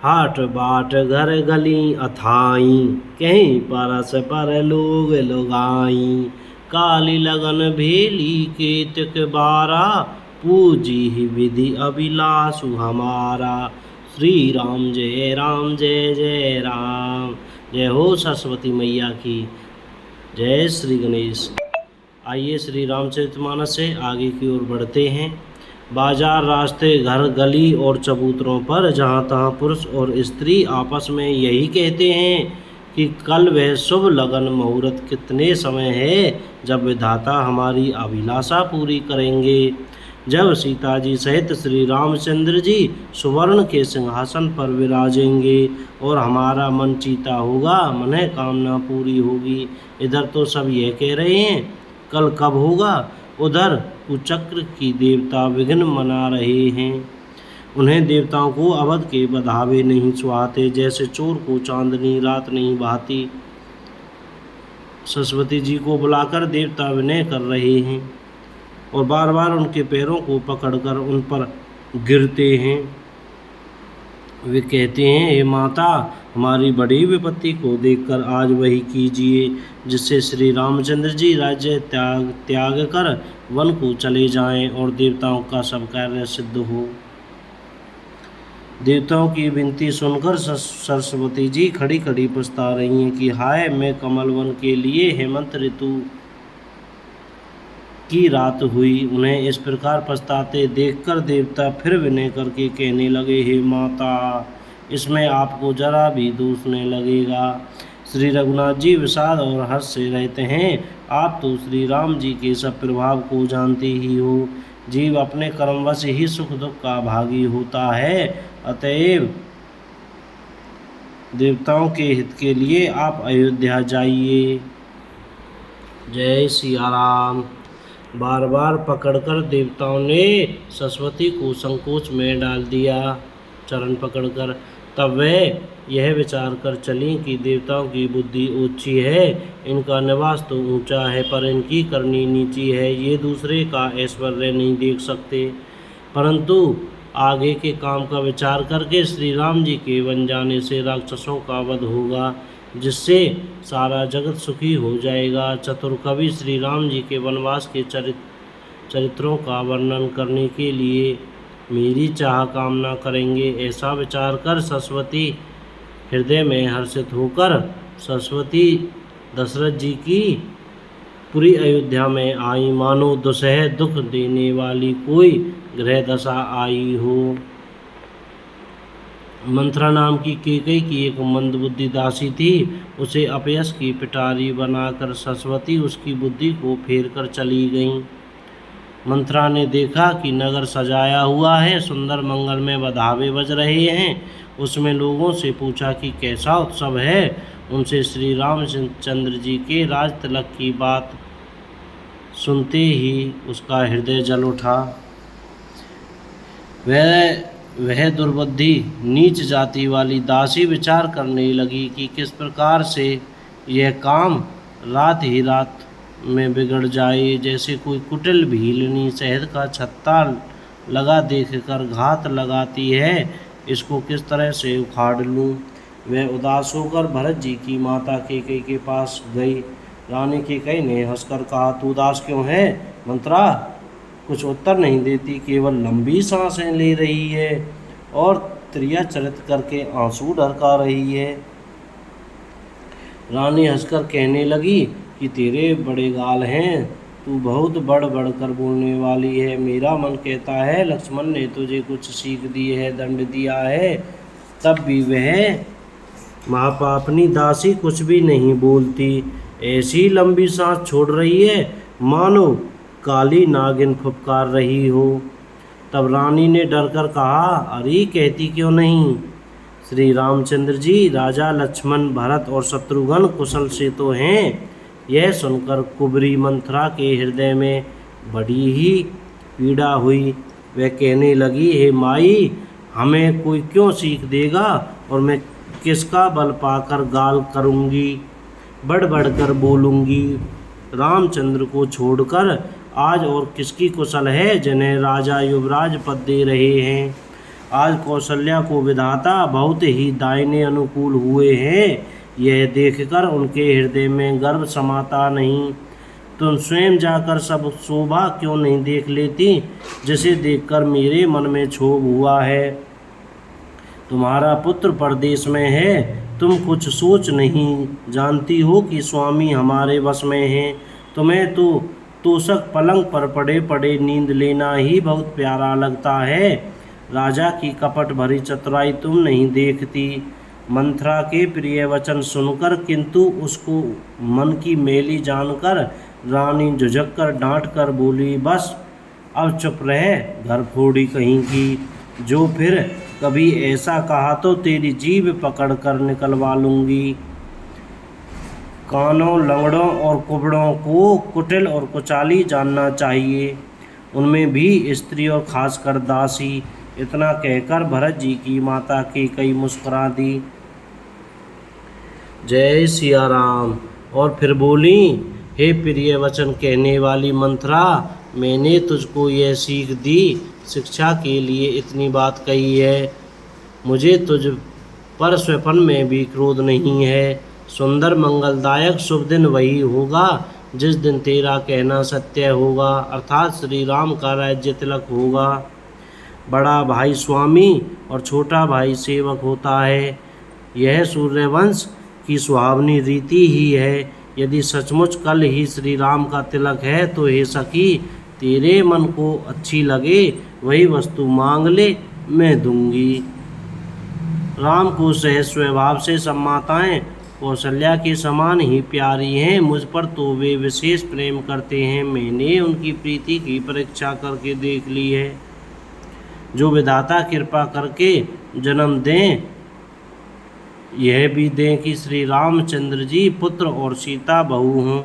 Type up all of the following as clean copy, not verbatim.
हाट बाट घर गली अथाई, कहीं परस पर लोग लुगाई। काली लगन भेली केतक बारा, पूजी ही विधि अभिलाषु हमारा। श्री राम जय जय राम। जय हो सरस्वती मैया की। जय श्री गणेश। आइए श्री रामचरितमानस से आगे की ओर बढ़ते हैं। बाजार, रास्ते, घर, गली और चबूतरों पर जहाँ तहाँ पुरुष और स्त्री आपस में यही कहते हैं कि कल वह शुभ लगन मुहूर्त कितने समय है जब विधाता हमारी अभिलाषा पूरी करेंगे। जब सीता जी सहित श्री रामचंद्र जी सुवर्ण के सिंहासन पर विराजेंगे और हमारा मन चीता होगा, मन कामना पूरी होगी। इधर तो सब यह कह रहे हैं कल कब होगा, उधर कुचक्र की देवता विघ्न मना रहे हैं। उन्हें देवताओं को अवध के बधावे नहीं सुहाते, जैसे चोर को चांदनी रात नहीं भाती। सरस्वती जी को बुलाकर देवता विनय कर रहे हैं और बार बार उनके पैरों को पकड़कर उन पर गिरते हैं। वे कहते हैं, हे माता, हमारी बड़ी विपत्ति को देखकर आज वही कीजिए जिससे श्री रामचंद्र जी राज्य त्याग कर वन को चले जाएं और देवताओं का सब कार्य सिद्ध हो। देवताओं की विनती सुनकर सरस्वती जी खड़ी खड़ी पछता रही हैं कि हाय, मैं कमल वन के लिए हेमंत ऋतु की रात हुई। उन्हें इस प्रकार पछताते देखकर देवता फिर विनय करके कहने लगे, हे माता, इसमें आपको जरा भी दोष नहीं लगेगा। श्री रघुनाथ जी विषाद और हर्ष से रहते हैं। आप तो श्री राम जी के सब प्रभाव को जानते ही हो। जीव अपने कर्मवश ही सुख दुख का भागी होता है, अतएव देवताओं के हित के लिए आप अयोध्या जाइए। जय सिया राम। बार बार पकड़कर देवताओं ने सरस्वती को संकोच में डाल दिया, चरण पकड़कर। तब वह यह विचार कर चली कि देवताओं की बुद्धि ऊंची है, इनका निवास तो ऊंचा है, पर इनकी करनी नीची है। ये दूसरे का ऐश्वर्य नहीं देख सकते, परंतु आगे के काम का विचार करके श्री राम जी के वन जाने से राक्षसों का वध होगा, जिससे सारा जगत सुखी हो जाएगा। चतुर कवि श्री राम जी के वनवास के चरित्रों का वर्णन करने के लिए मेरी चाह कामना करेंगे। ऐसा विचार कर सरस्वती हृदय में हर्षित होकर सरस्वती दशरथ जी की पूरी अयोध्या में आई, मानो दुसह दुख देने वाली कोई ग्रह दशा आई हो। मंथरा नाम की केकई की एक मंदबुद्धि दासी थी। उसे अपयश की पिटारी बनाकर सरस्वती उसकी बुद्धि को फेर कर चली गईं। मंथरा ने देखा कि नगर सजाया हुआ है, सुंदर मंगल में बधावे बज रहे हैं। उसमें लोगों से पूछा कि कैसा उत्सव है। उनसे श्री रामचंद्र जी के राज तिलक की बात सुनते ही उसका हृदय जल उठा। वह दुर्बुद्धि नीच जाति वाली दासी विचार करने लगी कि किस प्रकार से यह काम रात ही रात में बिगड़ जाए। जैसे कोई कुटिल भीलनी शहद का छत्ता लगा देखकर घात लगाती है, इसको किस तरह से उखाड़ लूं। वह उदास होकर भरत जी की माता केकई के पास गई। रानी केकई ने हंसकर कहा, तू उदास क्यों है मंत्रा? कुछ उत्तर नहीं देती, केवल लंबी सांसें ले रही है और त्रियाचरित करके आंसू ढरका रही है। रानी हंसकर कहने लगी कि तेरे बड़े गाल हैं, तू बहुत बढ़ बढ़ कर बोलने वाली है। मेरा मन कहता है लक्ष्मण ने तुझे कुछ सीख दी है, दंड दिया है, तब भी वह महापापनी दासी कुछ भी नहीं बोलती। ऐसी लंबी सांस छोड़ रही है मानो काली नागिन फुफकार रही हो। तब रानी ने डरकर कहा, अरे कहती क्यों नहीं? श्री रामचंद्र जी, राजा लक्ष्मण, भरत और शत्रुघ्न कुशल से तो हैं। यह सुनकर कुबरी मंथरा के हृदय में बड़ी ही पीड़ा हुई। वह कहने लगी, हे माई, हमें कोई क्यों सीख देगा और मैं किसका बल पाकर गाल करूँगी, बढ़ बढ़ कर बोलूँगी। रामचंद्र को छोड़कर आज और किसकी कुशल है जिन्हें राजा युवराज पद दे रहे हैं। आज कौशल्या को विधाता बहुत ही दाहिने अनुकूल हुए हैं। यह देखकर उनके हृदय में गर्व समाता नहीं। तुम स्वयं जाकर सब शोभा क्यों नहीं देख लेती, जिसे देखकर मेरे मन में क्षोभ हुआ है। तुम्हारा पुत्र परदेश में है, तुम कुछ सोच नहीं जानती हो कि स्वामी हमारे वश में हैं। तुम्हें तो तोषक पलंग पर पड़े पड़े नींद लेना ही बहुत प्यारा लगता है। राजा की कपट भरी चतुराई तुम नहीं देखती। मंथरा के प्रिय वचन सुनकर किंतु उसको मन की मेली जानकर रानी झुझक कर डांट कर बोली, बस अब चुप रहे, घर फोड़ी कहीं की। जो फिर कभी ऐसा कहा तो तेरी जीभ पकड़ कर निकलवा लूँगी। कानों, लंगड़ों और कुबड़ों को कुटिल और कुचाली जानना चाहिए, उनमें भी स्त्री और खासकर दासी। इतना कहकर भरत जी की माता कैकेयी मुस्कुरा दी। जय सिया राम। और फिर बोली, हे प्रिय वचन कहने वाली मंथरा, मैंने तुझको यह सीख दी, शिक्षा के लिए इतनी बात कही है। मुझे तुझ पर स्वपन में भी क्रोध नहीं है। सुंदर मंगलदायक शुभ दिन वही होगा जिस दिन तेरा कहना सत्य होगा, अर्थात श्री राम का राज्य तिलक होगा। बड़ा भाई स्वामी और छोटा भाई सेवक होता है, यह सूर्यवंश की सुहावनी रीति ही है। यदि सचमुच कल ही श्री राम का तिलक है तो हे सखी, तेरे मन को अच्छी लगे वही वस्तु मांग ले, मैं दूंगी। राम को सहज स्वभाव से सब माताएं कौशल्या के समान ही प्यारी हैं। मुझ पर तो वे विशेष प्रेम करते हैं। मैंने उनकी प्रीति की परीक्षा करके देख ली है। जो विधाता कृपा करके जन्म दें, यह भी दें कि श्री रामचंद्र जी पुत्र और सीता बहू हों।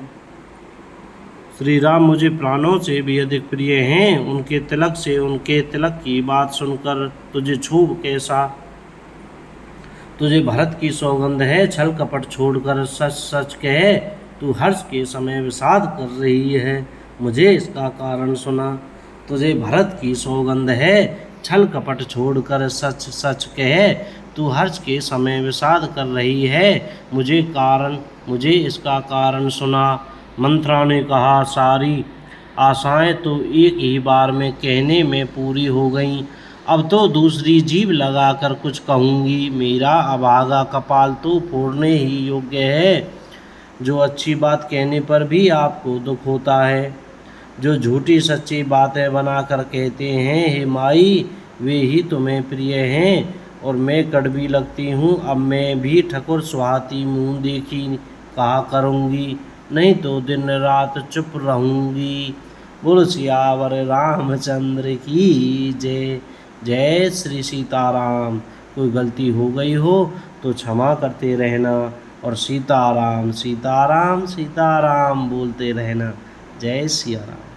श्री राम मुझे प्राणों से भी अधिक प्रिय हैं। उनके तिलक की बात सुनकर तुझे क्षोभ कैसा। तुझे भरत की सौगंध है, छल कपट छोड़कर सच सच कहे, तू हर्ष के समय विषाद कर रही है, मुझे इसका कारण सुना। तुझे भरत की सौगंध है, छल कपट छोड़कर सच सच कहे, तू हर्ष के समय विषाद कर रही है, मुझे इसका कारण सुना। मंथरा ने कहा, सारी आशाएं तो एक ही बार में कहने में पूरी हो गईं, अब तो दूसरी जीभ लगाकर कुछ कहूँगी। मेरा अभागा कपाल तो फोड़ने ही योग्य है। जो अच्छी बात कहने पर भी आपको दुख होता है, जो झूठी सच्ची बातें बनाकर कहते हैं, हे माई, वे ही तुम्हें प्रिय हैं और मैं कड़वी लगती हूँ। अब मैं भी ठकुर सुहाती मुँह देखी कहा करूँगी, नहीं तो दिन रात चुप रहूँगी। बोल सियावर रामचंद्र की जय। जय श्री सीताराम। कोई गलती हो गई हो तो क्षमा करते रहना और सीताराम सीताराम सीताराम बोलते रहना। जय सिया राम।